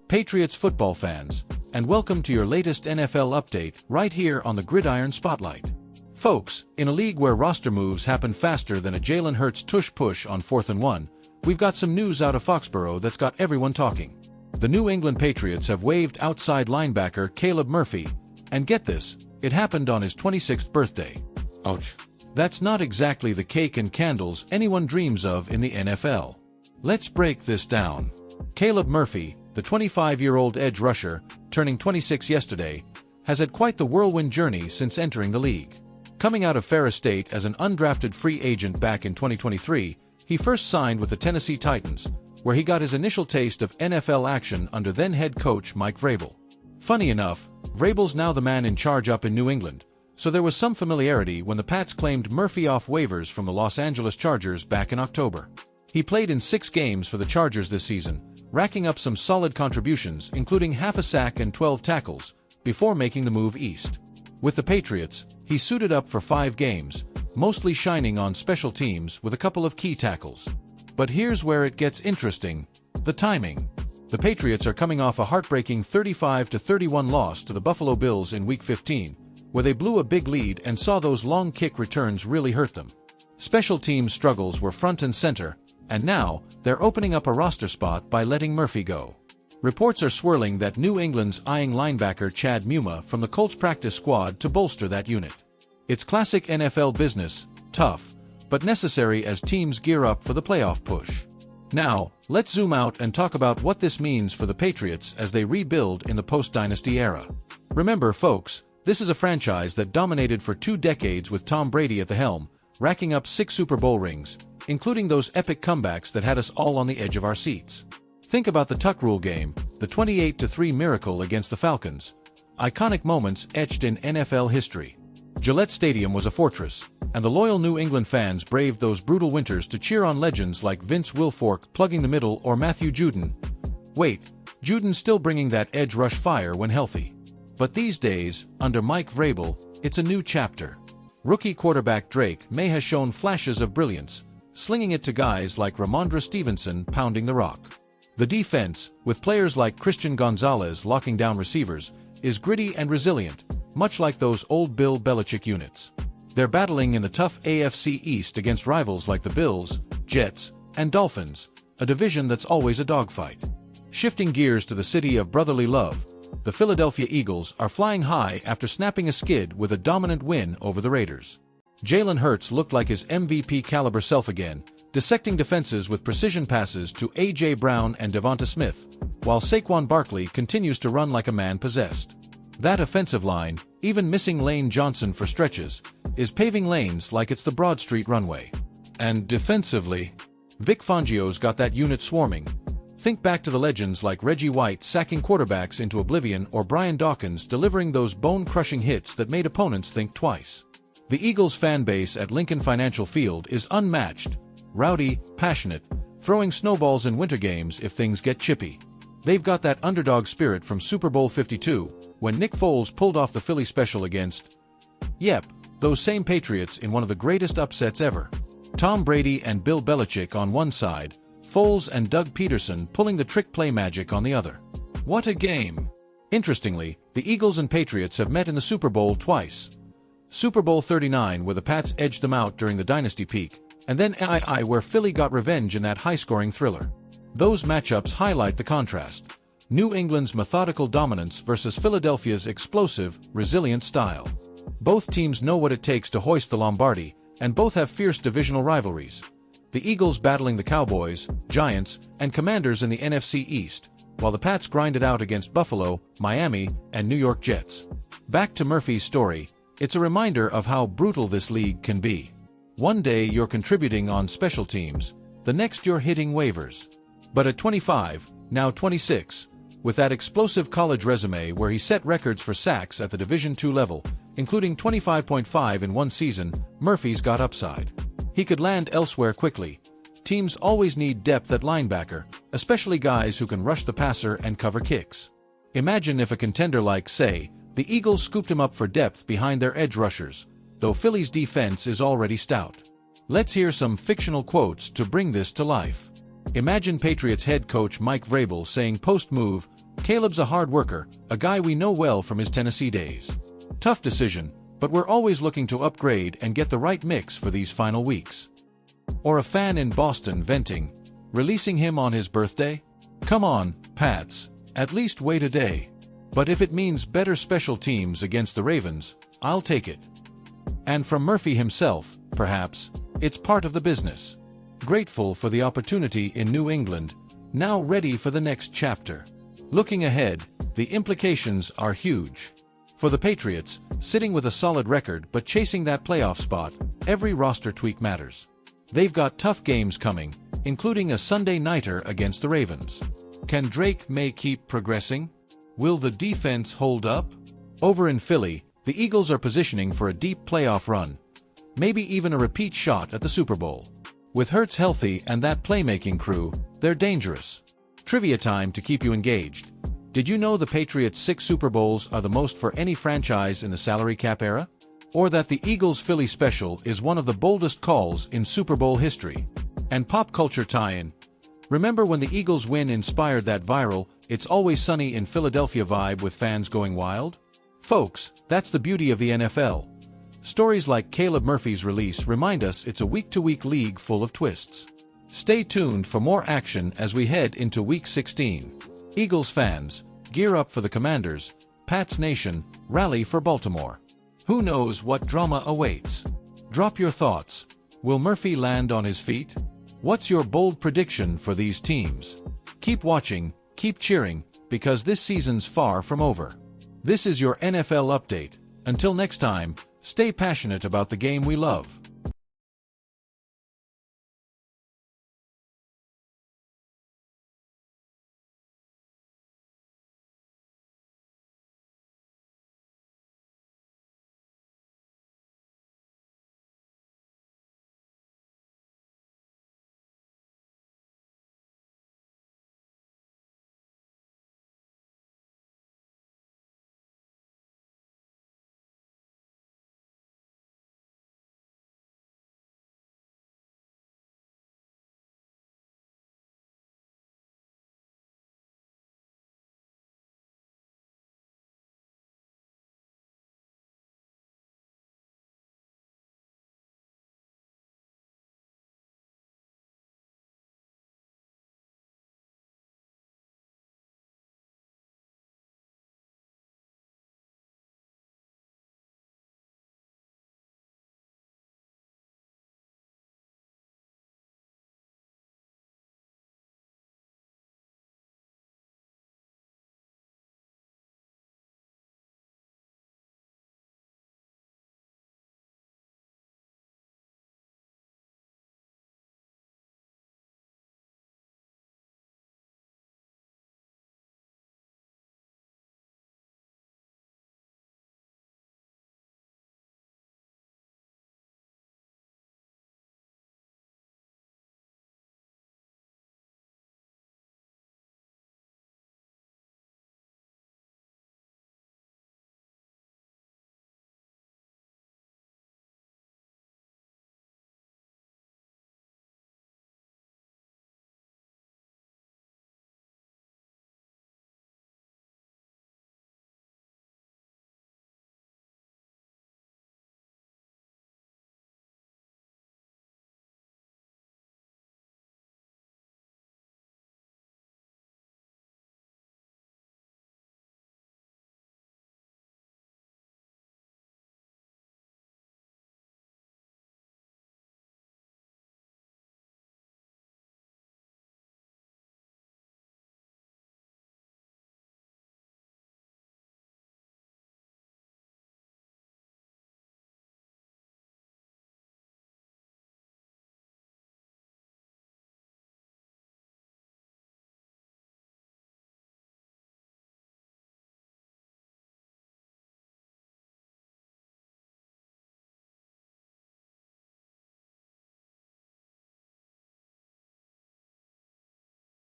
Patriots football fans, and welcome to your latest NFL update right here on the Gridiron Spotlight. Folks, in a league where roster moves happen faster than a Jalen Hurts tush-push on 4th and 1, we've got some news out of Foxborough that's got everyone talking. The New England Patriots have waived outside linebacker Caleb Murphy, and get this, it happened on his 26th birthday. Ouch. That's not exactly the cake and candles anyone dreams of in the NFL. Let's break this down. Caleb Murphy, the 25-year-old edge rusher, turning 26 yesterday, has had quite the whirlwind journey since entering the league. Coming out of Ferris State as an undrafted free agent back in 2023, he first signed with the Tennessee Titans, where he got his initial taste of NFL action under then-head coach Mike Vrabel. Funny enough, Vrabel's now the man in charge up in New England, so there was some familiarity when the Pats claimed Murphy off waivers from the Los Angeles Chargers back in October. He played in 6 games for the Chargers this season, racking up some solid contributions including half a sack and 12 tackles, before making the move east. With the Patriots, he suited up for 5 games, mostly shining on special teams with a couple of key tackles. But here's where it gets interesting: the timing. The Patriots are coming off a heartbreaking 35-31 loss to the Buffalo Bills in Week 15, where they blew a big lead and saw those long kick returns really hurt them. Special teams struggles were front and center, and now they're opening up a roster spot by letting Murphy go. Reports are swirling that New England's eyeing linebacker Chad Muma from the Colts practice squad to bolster that unit. It's classic NFL business, tough, but necessary as teams gear up for the playoff push. Now, let's zoom out and talk about what this means for the Patriots as they rebuild in the post-dynasty era. Remember, folks, this is a franchise that dominated for 2 decades with Tom Brady at the helm, racking up 6 Super Bowl rings, including those epic comebacks that had us all on the edge of our seats. Think about the Tuck Rule game, the 28-3 miracle against the Falcons. Iconic moments etched in NFL history. Gillette Stadium was a fortress, and the loyal New England fans braved those brutal winters to cheer on legends like Vince Wilfork plugging the middle or Matthew Judon. Wait, Judon's still bringing that edge rush fire when healthy. But these days, under Mike Vrabel, it's a new chapter. Rookie quarterback Maye has shown flashes of brilliance, slinging it to guys like Ramondre Stevenson pounding the rock. The defense, with players like Christian Gonzalez locking down receivers, is gritty and resilient, much like those old Bill Belichick units. They're battling in the tough AFC East against rivals like the Bills, Jets, and Dolphins, a division that's always a dogfight. Shifting gears to the city of brotherly love, the Philadelphia Eagles are flying high after snapping a skid with a dominant win over the Raiders. Jalen Hurts looked like his MVP-caliber self again, dissecting defenses with precision passes to A.J. Brown and Devonta Smith, while Saquon Barkley continues to run like a man possessed. That offensive line, even missing Lane Johnson for stretches, is paving lanes like it's the Broad Street runway. And defensively, Vic Fangio's got that unit swarming. Think back to the legends like Reggie White sacking quarterbacks into oblivion or Brian Dawkins delivering those bone-crushing hits that made opponents think twice. The Eagles' fan base at Lincoln Financial Field is unmatched, rowdy, passionate, throwing snowballs in winter games if things get chippy. They've got that underdog spirit from Super Bowl 52, when Nick Foles pulled off the Philly special against, those same Patriots in one of the greatest upsets ever. Tom Brady and Bill Belichick on one side, Foles and Doug Peterson pulling the trick play magic on the other. What a game! Interestingly, the Eagles and Patriots have met in the Super Bowl twice. Super Bowl 39 where the Pats edged them out during the dynasty peak, and then where Philly got revenge in that high-scoring thriller. Those matchups highlight the contrast. New England's methodical dominance versus Philadelphia's explosive, resilient style. Both teams know what it takes to hoist the Lombardi, and both have fierce divisional rivalries. The Eagles battling the Cowboys, Giants, and Commanders in the NFC East, while the Pats grind it out against Buffalo, Miami, and New York Jets. Back to Murphy's story, it's a reminder of how brutal this league can be. One day you're contributing on special teams, the next you're hitting waivers. But at 25, now 26, with that explosive college resume where he set records for sacks at the Division II level, including 25.5 in one season, Murphy's got upside. He could land elsewhere quickly. Teams always need depth at linebacker, especially guys who can rush the passer and cover kicks. Imagine if a contender like, say, the Eagles scooped him up for depth behind their edge rushers, though Philly's defense is already stout. Let's hear some fictional quotes to bring this to life. Imagine Patriots head coach Mike Vrabel saying post-move, Caleb's a hard worker, a guy we know well from his Tennessee days. Tough decision, but we're always looking to upgrade and get the right mix for these final weeks. Or a fan in Boston venting, releasing him on his birthday? Come on, Pats, at least wait a day. But if it means better special teams against the Ravens, I'll take it. And from Murphy himself, perhaps, it's part of the business. Grateful for the opportunity in New England, now ready for the next chapter. Looking ahead, the implications are huge. For the Patriots, sitting with a solid record but chasing that playoff spot, every roster tweak matters. They've got tough games coming, including a Sunday nighter against the Ravens. Can Maye keep progressing? Will the defense hold up? Over in Philly, the Eagles are positioning for a deep playoff run, maybe even a repeat shot at the Super Bowl. With Hurts healthy and that playmaking crew, they're dangerous. Trivia time to keep you engaged. Did you know the Patriots' 6 Super Bowls are the most for any franchise in the salary cap era? Or that the Eagles-Philly special is one of the boldest calls in Super Bowl history? And pop culture tie-in. Remember when the Eagles' win inspired that viral "It's Always Sunny in Philadelphia" vibe with fans going wild? Folks, that's the beauty of the NFL. Stories like Caleb Murphy's release remind us it's a week-to-week league full of twists. Stay tuned for more action as we head into Week 16. Eagles fans, gear up for the Commanders. Pats Nation, rally for Baltimore. Who knows what drama awaits? Drop your thoughts. Will Murphy land on his feet? What's your bold prediction for these teams? Keep watching, keep cheering, because this season's far from over. This is your NFL update. Until next time, stay passionate about the game we love.